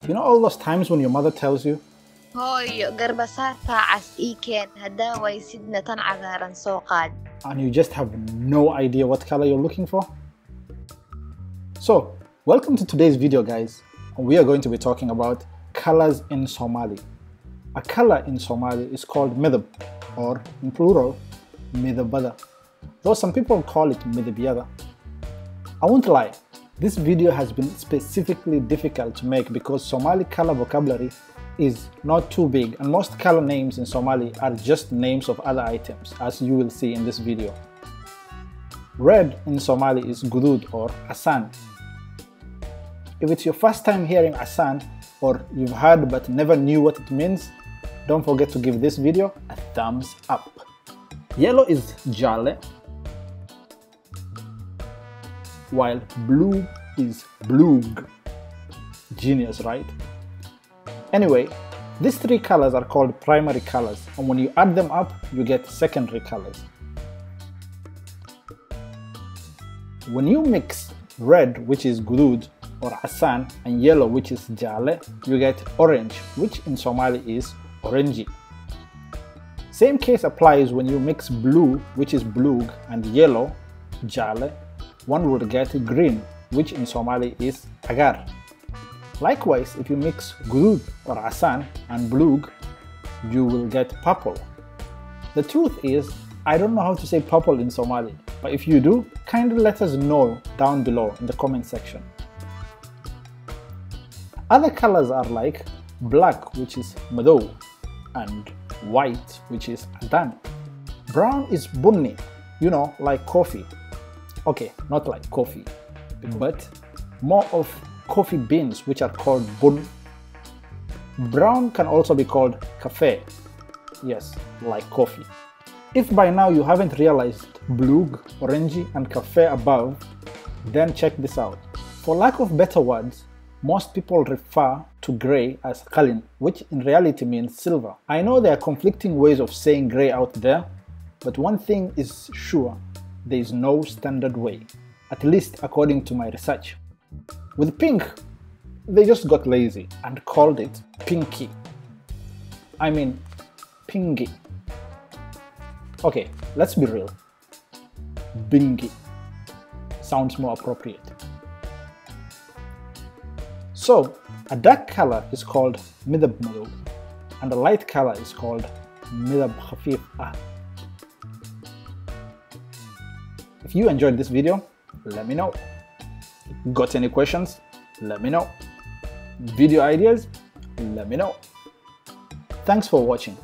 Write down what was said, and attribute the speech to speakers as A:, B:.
A: You know all those times when your mother tells you,
B: Hoy, garbasaarta cas ii keen haddaa waysidna tan cagaaran soo qaad.
A: and you just have no idea what color you're looking for? So, welcome to today's video, guys. And we are going to be talking about colors in Somali. A color in Somali is called midab, or in plural, midabada. Though some people call it midabyada. I won't lie, this video has been specifically difficult to make because Somali color vocabulary is not too big, and most color names in Somali are just names of other items, as you will see in this video. Red in Somali is gudud or asan. If it's your first time hearing asan, or you've heard but never knew what it means, don't forget to give this video a thumbs up. Yellow is jale, while blue is blug. Genius, right? Anyway, these three colors are called primary colors, and when you add them up, you get secondary colors. When you mix red, which is gudud or asan, and yellow, which is jale, you get orange, which in Somali is orangey. Same case applies when you mix blue, which is blug, and yellow, jale, one would get green, which in Somali is agar. Likewise, if you mix gudud or asan and blug, you will get purple. The truth is, I don't know how to say purple in Somali, but if you do, kindly let us know down below in the comment section. Other colors are like black, which is mado, and white, which is adan. Brown is bunni, you know, like coffee. Okay, not like coffee, but more of coffee beans, which are called bun. Brown can also be called cafe. Yes, like coffee. If by now you haven't realized blug, orangey, and cafe above, then check this out. For lack of better words, most people refer to grey as qalin, which in reality means silver. I know there are conflicting ways of saying grey out there, but one thing is sure, there is no standard way, at least according to my research. With pink, they just got lazy and called it pinky. I mean, pingy. Okay, let's be real. Bingy sounds more appropriate. So, a dark color is called midab mado, and a light color is called midab khafif ah. If you enjoyed this video, let me know. Got any questions? Let me know. Video ideas? Let me know. Thanks for watching.